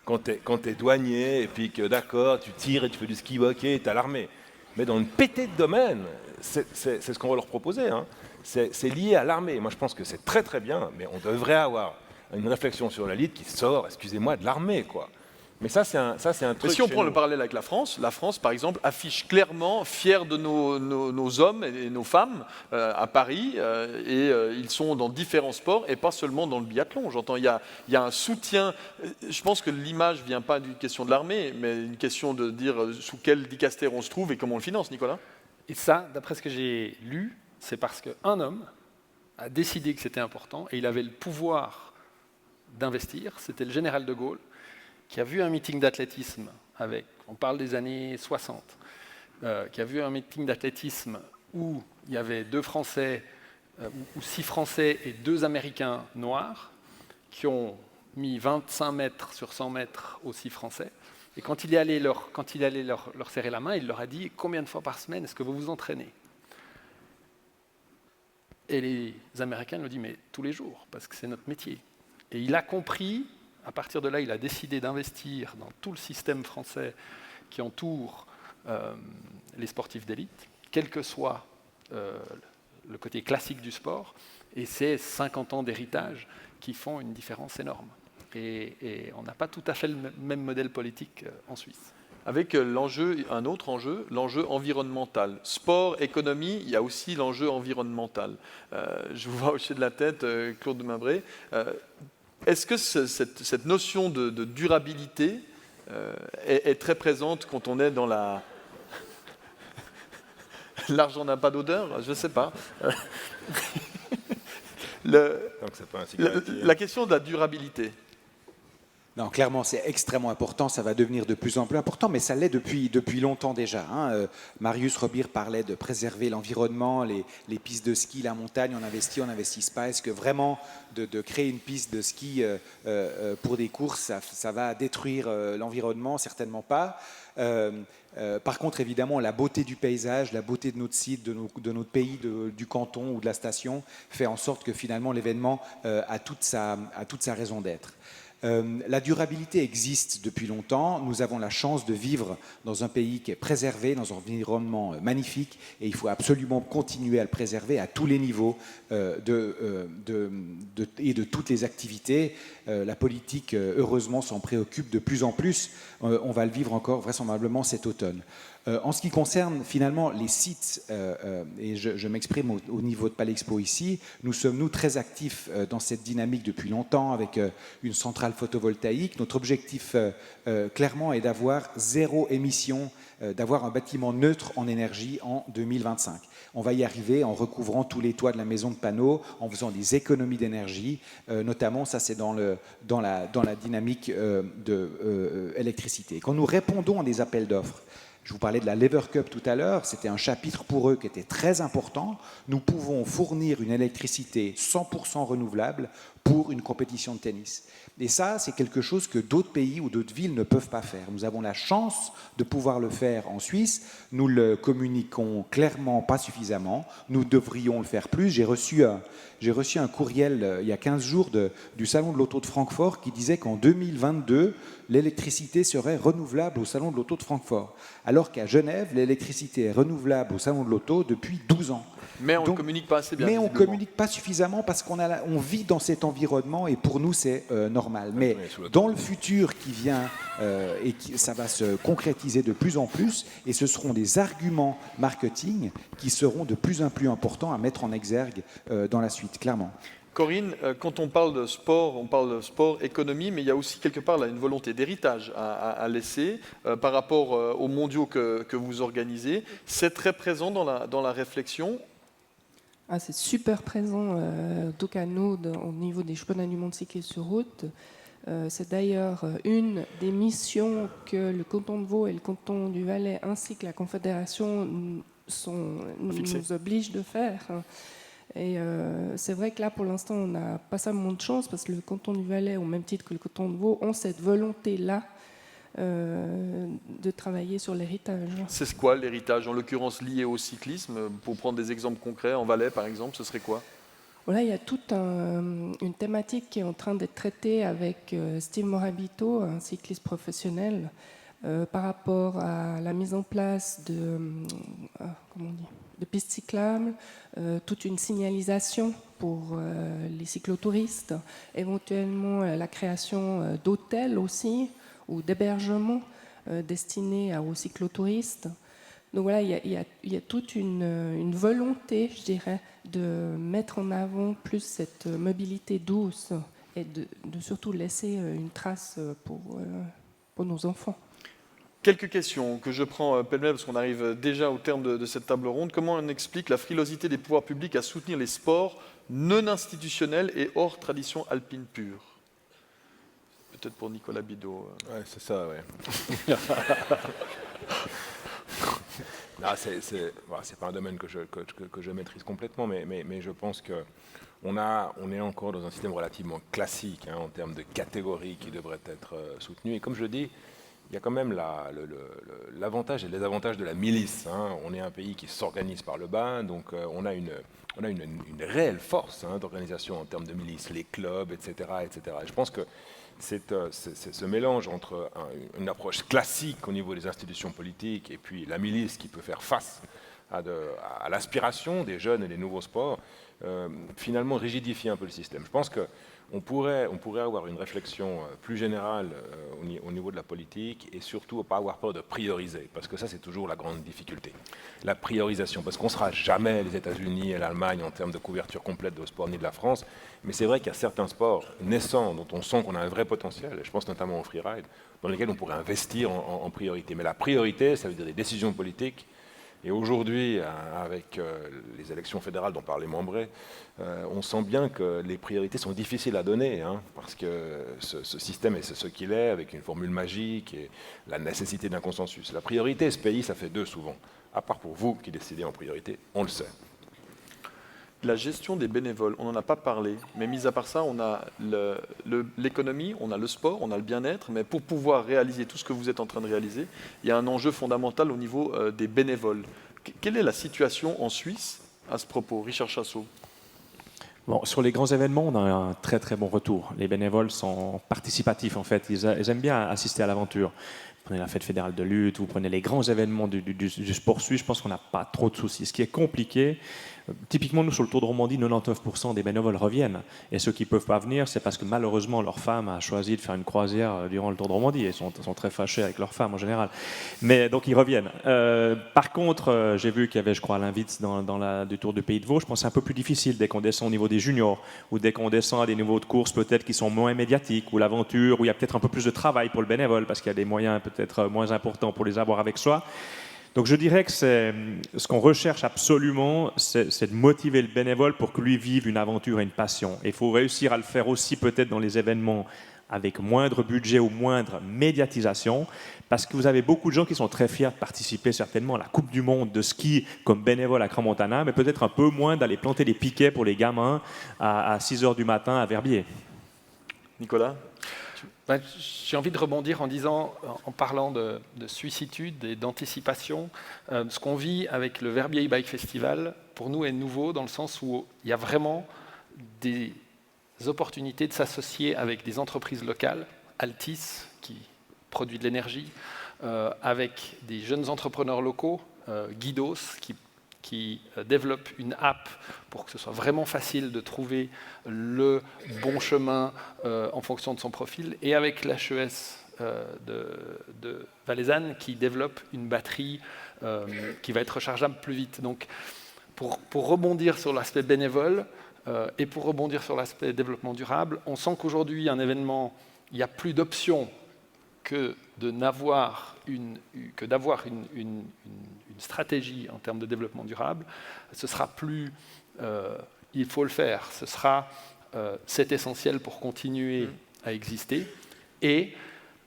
quand tu es douanier, et puis que d'accord, tu tires et tu fais du ski hockey, tu es à l'armée. Mais dans le pété de domaine, c'est ce qu'on va leur proposer, hein. C'est lié à l'armée. Moi je pense que c'est très très bien, mais on devrait avoir une réflexion sur l'élite qui sort, excusez-moi, de l'armée, quoi. Mais ça, c'est un truc. Mais si on prend le parallèle avec la France, par exemple, affiche clairement, fière de nos hommes et nos femmes à Paris, et ils sont dans différents sports et pas seulement dans le biathlon. J'entends, il y a un soutien. Je pense que l'image ne vient pas d'une question de l'armée, mais une question de dire sous quel dicastère on se trouve et comment on le finance, Nicolas. Et ça, d'après ce que j'ai lu, c'est parce qu'un homme a décidé que c'était important et il avait le pouvoir d'investir. C'était le général de Gaulle, qui a vu un meeting d'athlétisme on parle des années 60, qui a vu un meeting d'athlétisme où il y avait 2 Français, ou 6 Français et 2 Américains noirs, qui ont mis 25 mètres sur 100 mètres aux 6 Français. Et quand il est allé leur serrer la main, il leur a dit « Combien de fois par semaine est-ce que vous vous entraînez ?» Et les Américains lui ont dit « Mais tous les jours, parce que c'est notre métier. » Et il a compris. À partir de là, il a décidé d'investir dans tout le système français qui entoure les sportifs d'élite, quel que soit le côté classique du sport. Et c'est 50 ans d'héritage qui font une différence énorme. Et on n'a pas tout à fait le même modèle politique en Suisse. Avec un autre enjeu, l'enjeu environnemental. Sport, économie, il y a aussi l'enjeu environnemental. Je vous vois hocher de la tête, Claude de Mimbré. Est-ce que cette notion de durabilité est très présente quand on est dans la... L'argent n'a pas d'odeur, je ne sais pas. La question de la durabilité. Non, clairement, c'est extrêmement important. Ça va devenir de plus en plus important, mais ça l'est depuis longtemps déjà. Marius Robir parlait de préserver l'environnement, les pistes de ski, la montagne. On n'investit pas. Est-ce que vraiment de créer une piste de ski pour des courses, ça va détruire l'environnement? Certainement pas. Par contre, évidemment, la beauté du paysage, la beauté de notre site, de notre pays, du canton ou de la station, fait en sorte que finalement l'événement a toute sa raison d'être. La durabilité existe depuis longtemps. Nous avons la chance de vivre dans un pays qui est préservé, dans un environnement magnifique, et il faut absolument continuer à le préserver à tous les niveaux et de toutes les activités. La politique, heureusement, s'en préoccupe de plus en plus. On va le vivre encore vraisemblablement cet automne. En ce qui concerne finalement les sites, et je m'exprime au niveau de Palexpo ici, nous sommes très actifs dans cette dynamique depuis longtemps avec une centrale photovoltaïque. Notre objectif clairement est d'avoir 0 émission, d'avoir un bâtiment neutre en énergie en 2025. On va y arriver en recouvrant tous les toits de la maison de panneaux, en faisant des économies d'énergie, notamment ça c'est dans la dynamique de électricité. Quand nous répondons à des appels d'offres, je vous parlais de la Lever Cup tout à l'heure, c'était un chapitre pour eux qui était très important. Nous pouvons fournir une électricité 100% renouvelable pour une compétition de tennis. Et ça, c'est quelque chose que d'autres pays ou d'autres villes ne peuvent pas faire. Nous avons la chance de pouvoir le faire en Suisse. Nous le communiquons clairement pas suffisamment. Nous devrions le faire plus. J'ai reçu un courriel il y a 15 jours du Salon de l'Auto de Francfort qui disait qu'en 2022, l'électricité serait renouvelable au Salon de l'Auto de Francfort. Alors qu'à Genève, l'électricité est renouvelable au Salon de l'Auto depuis 12 ans. Mais on ne communique pas assez bien. Mais on ne communique pas suffisamment parce qu'on vit dans cet environnement et pour nous, c'est normal. Mais dans le futur qui vient, ça va se concrétiser de plus en plus et ce seront des arguments marketing qui seront de plus en plus importants à mettre en exergue dans la suite, clairement. Corinne, quand on parle de sport, économie, mais il y a aussi quelque part là, une volonté d'héritage à laisser par rapport aux mondiaux que vous organisez. C'est très présent dans la réflexion. Ah, c'est super présent, en tout cas nous, au niveau des championnats du monde cyclisme sur route. C'est d'ailleurs une des missions que le canton de Vaud et le canton du Valais, ainsi que la Confédération, nous obligent de faire. Et c'est vrai que là, pour l'instant, on n'a pas seulement de chance, parce que le canton du Valais, au même titre que le canton de Vaud, ont cette volonté-là de travailler sur l'héritage. C'est quoi l'héritage, en l'occurrence lié au cyclisme? Pour prendre des exemples concrets, en Valais par exemple, ce serait quoi? Voilà, il y a toute une thématique qui est en train d'être traitée avec Steve Morabito, un cycliste professionnel, par rapport à la mise en place de pistes cyclables, toute une signalisation pour les cyclotouristes, éventuellement la création d'hôtels aussi, ou d'hébergements destinés aux cyclotouristes. Donc voilà, il y a toute une volonté, je dirais, de mettre en avant plus cette mobilité douce et de surtout laisser une trace pour nos enfants. Quelques questions que je prends pêle-mêle parce qu'on arrive déjà au terme de cette table ronde. Comment on explique la frilosité des pouvoirs publics à soutenir les sports non institutionnels et hors tradition alpine pure? Peut-être pour Nicolas Bidault. Ouais, c'est ça, ouais. Non, c'est pas un domaine que je maîtrise complètement, mais je pense qu'on est encore dans un système relativement classique en termes de catégories qui devraient être soutenues. Et comme je le dis, il y a quand même l'avantage et les désavantages de la milice. On est un pays qui s'organise par le bas, donc on a une réelle force d'organisation en termes de milice, les clubs, etc. etc. Et je pense que c'est ce mélange entre une approche classique au niveau des institutions politiques et puis la milice qui peut faire face à l'aspiration des jeunes et des nouveaux sports, finalement rigidifier un peu le système. Je pense qu'on pourrait avoir une réflexion plus générale au niveau de la politique et surtout pas avoir peur de prioriser, parce que ça c'est toujours la grande difficulté. La priorisation, parce qu'on ne sera jamais les États-Unis et l'Allemagne en termes de couverture complète de sport, ni de la France, mais c'est vrai qu'il y a certains sports naissants dont on sent qu'on a un vrai potentiel, et je pense notamment au freeride, dans lesquels on pourrait investir en priorité. Mais la priorité, ça veut dire des décisions politiques. Et aujourd'hui, avec les élections fédérales dont parlait Membré, on sent bien que les priorités sont difficiles à donner, parce que ce système est ce qu'il est, avec une formule magique et la nécessité d'un consensus. La priorité, ce pays, ça fait deux souvent. À part pour vous qui décidez en priorité, on le sait. La gestion des bénévoles, on n'en a pas parlé, mais mis à part ça, on a l'économie, on a le sport, on a le bien-être, mais pour pouvoir réaliser tout ce que vous êtes en train de réaliser, il y a un enjeu fondamental au niveau des bénévoles. Quelle est la situation en Suisse à ce propos, Richard Chassot? Bon, sur les grands événements, on a un très très bon retour. Les bénévoles sont participatifs en fait, ils aiment bien assister à l'aventure. Vous prenez la fête fédérale de lutte, vous prenez les grands événements du sport suisse, je pense qu'on n'a pas trop de soucis. Ce qui est compliqué, typiquement nous sur le Tour de Romandie, 99% des bénévoles reviennent. Et ceux qui ne peuvent pas venir, c'est parce que malheureusement leur femme a choisi de faire une croisière durant le Tour de Romandie. Ils sont très fâchés avec leur femme en général. Mais donc ils reviennent. Par contre, j'ai vu qu'il y avait, je crois, l'invite du Tour du Pays de Vaud. Je pense que c'est un peu plus difficile dès qu'on descend au niveau des juniors ou dès qu'on descend à des niveaux de course peut-être qui sont moins médiatiques, ou l'aventure, où il y a peut-être un peu plus de travail pour le bénévole parce qu'il y a des moyens peut-être moins importants pour les avoir avec soi. Donc je dirais que ce qu'on recherche absolument, c'est de motiver le bénévole pour que lui vive une aventure et une passion. Et il faut réussir à le faire aussi peut-être dans les événements avec moindre budget ou moindre médiatisation, parce que vous avez beaucoup de gens qui sont très fiers de participer certainement à la Coupe du Monde de ski comme bénévole à Crans-Montana, mais peut-être un peu moins d'aller planter des piquets pour les gamins à 6 h du matin à Verbier. Nicolas? J'ai envie de rebondir en parlant de suissitude et d'anticipation. Ce qu'on vit avec le Verbier e-Bike Festival, pour nous, est nouveau dans le sens où il y a vraiment des opportunités de s'associer avec des entreprises locales, Altis, qui produit de l'énergie, avec des jeunes entrepreneurs locaux, Guidos, qui développe une app pour que ce soit vraiment facile de trouver le bon chemin en fonction de son profil, et avec l'HES de Valaisanne qui développe une batterie qui va être rechargeable plus vite. Donc, pour rebondir sur l'aspect bénévole et pour rebondir sur l'aspect développement durable, on sent qu'aujourd'hui, un événement, il n'y a plus d'options que d'avoir une stratégie en termes de développement durable. Ce sera plus il faut le faire, c'est essentiel pour continuer à exister. Et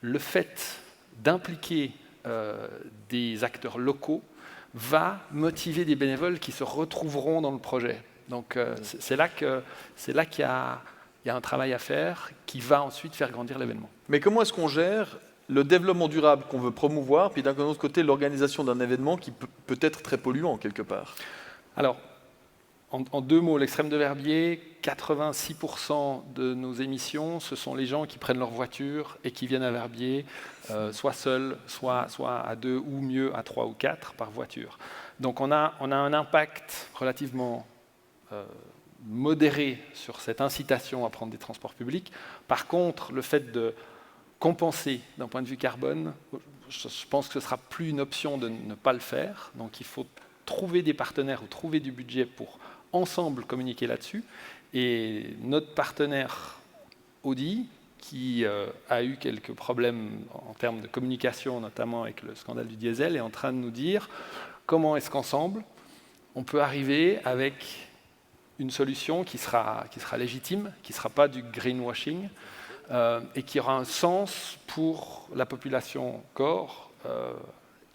le fait d'impliquer des acteurs locaux va motiver des bénévoles qui se retrouveront dans le projet. Donc c'est là qu'il y a un travail à faire qui va ensuite faire grandir l'événement. Mais comment est-ce qu'on gère le développement durable qu'on veut promouvoir, puis d'un autre côté l'organisation d'un événement qui peut être très polluant quelque part? Alors, en deux mots, l'extrême de Verbier, 86% de nos émissions, ce sont les gens qui prennent leur voiture et qui viennent à Verbier, soit seuls, soit à 2 ou mieux à 3 ou 4 par voiture. Donc on a un impact relativement modéré sur cette incitation à prendre des transports publics. Par contre, le fait de compenser d'un point de vue carbone, je pense que ce ne sera plus une option de ne pas le faire. Donc il faut trouver des partenaires ou trouver du budget pour ensemble communiquer là-dessus. Et notre partenaire Audi, qui a eu quelques problèmes en termes de communication, notamment avec le scandale du diesel, est en train de nous dire comment est-ce qu'ensemble on peut arriver avec une solution qui sera légitime, qui ne sera pas du greenwashing, et qui aura un sens pour la population core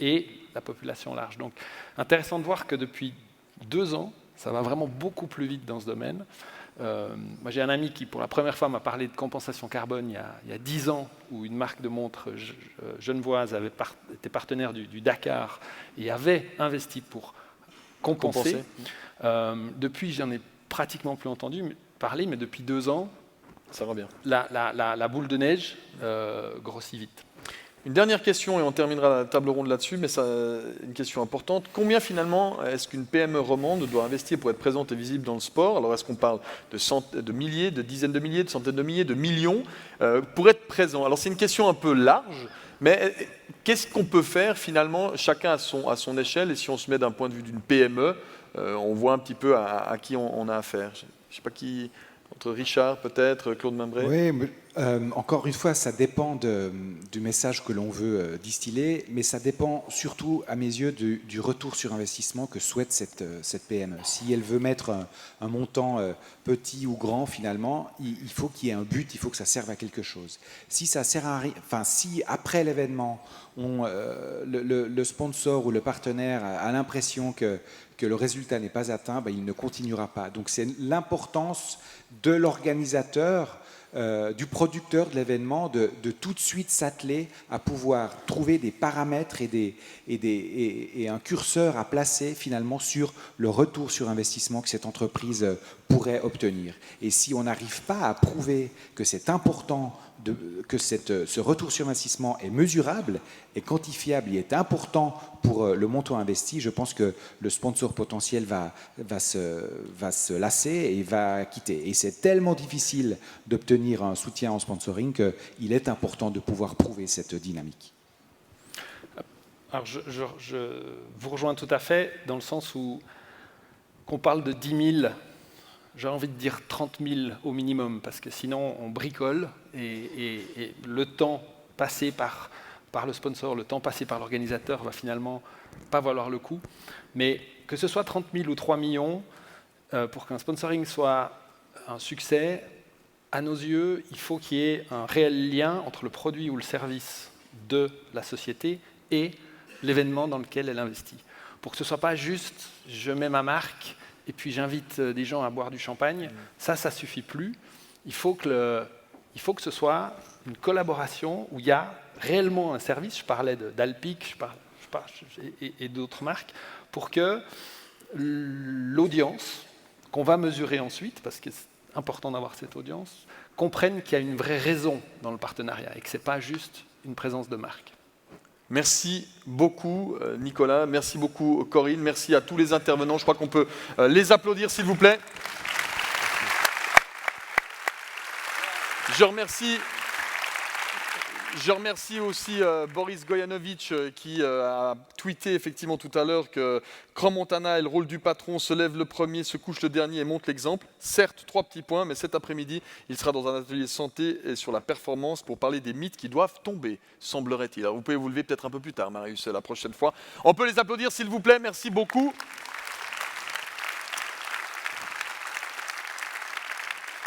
et la population large. Donc, intéressant de voir que depuis 2 ans, ça va vraiment beaucoup plus vite dans ce domaine. Moi, j'ai un ami qui, pour la première fois, m'a parlé de compensation carbone il y a 10 ans, où une marque de montres genevoise était partenaire du Dakar et avait investi pour compenser. Depuis, j'en ai pratiquement plus entendu parler, mais depuis 2 ans, ça va bien. La boule de neige grossit vite. Une dernière question, et on terminera la table ronde là-dessus, mais c'est une question importante. Combien finalement est-ce qu'une PME romande doit investir pour être présente et visible dans le sport? Alors est-ce qu'on parle de milliers, de dizaines de milliers, de centaines de milliers, de millions pour être présent? Alors c'est une question un peu large, mais qu'est-ce qu'on peut faire finalement, chacun à son échelle? Et si on se met d'un point de vue d'une PME, on voit un petit peu à qui on a affaire. Je ne sais pas qui, entre Richard peut-être, Claude Membret. Oui, encore une fois, ça dépend du message que l'on veut distiller, mais ça dépend surtout, à mes yeux, du retour sur investissement que souhaite cette PME. Si elle veut mettre un montant petit ou grand, finalement, il faut qu'il y ait un but, il faut que ça serve à quelque chose. Si ça sert à rien, enfin, si après l'événement, le sponsor ou le partenaire a l'impression que le résultat n'est pas atteint, ben, il ne continuera pas. Donc c'est l'importance de l'organisateur, du producteur de l'événement, de tout de suite s'atteler à pouvoir trouver des paramètres et un curseur à placer finalement sur le retour sur investissement que cette entreprise pourrait obtenir. Et si on n'arrive pas à prouver que c'est important, que ce retour sur investissement est mesurable et quantifiable, il est important pour le montant investi, je pense que le sponsor potentiel va se lasser et va quitter. Et c'est tellement difficile d'obtenir un soutien en sponsoring qu'il est important de pouvoir prouver cette dynamique. Alors je vous rejoins tout à fait dans le sens où qu'on parle de 10 000, j'ai envie de dire 30 000 au minimum, parce que sinon on bricole et le temps passé par le sponsor, le temps passé par l'organisateur va finalement pas valoir le coup. Mais que ce soit 30 000 ou 3 millions, pour qu'un sponsoring soit un succès, à nos yeux, il faut qu'il y ait un réel lien entre le produit ou le service de la société et l'événement dans lequel elle investit. Pour que ce ne soit pas juste « je mets ma marque » et puis j'invite des gens à boire du champagne, ça ne suffit plus. Il faut que ce soit une collaboration où il y a réellement un service. Je parlais d'Alpic et d'autres marques, pour que l'audience, qu'on va mesurer ensuite, parce que c'est important d'avoir cette audience, comprenne qu'il y a une vraie raison dans le partenariat et que ce n'est pas juste une présence de marque. Merci beaucoup Nicolas, merci beaucoup Corinne, merci à tous les intervenants. Je crois qu'on peut les applaudir s'il vous plaît. Je remercie aussi Boris Gojanovic qui a tweeté effectivement tout à l'heure que Crans-Montana et le rôle du patron se lève le premier, se couche le dernier et montre l'exemple. Certes, 3 petits points, mais cet après-midi, il sera dans un atelier santé et sur la performance pour parler des mythes qui doivent tomber, semblerait-il. Alors vous pouvez vous lever peut-être un peu plus tard, Marius, la prochaine fois. On peut les applaudir s'il vous plaît, merci beaucoup.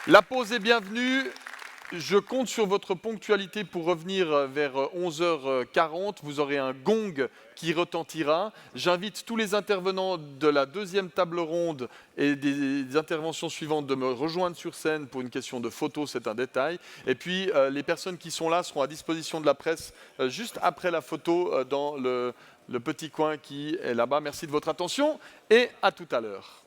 La pause est bienvenue. Je compte sur votre ponctualité pour revenir vers 11h40. Vous aurez un gong qui retentira. J'invite tous les intervenants de la deuxième table ronde et des interventions suivantes de me rejoindre sur scène pour une question de photo, c'est un détail. Et puis les personnes qui sont là seront à disposition de la presse juste après la photo dans le petit coin qui est là-bas. Merci de votre attention et à tout à l'heure.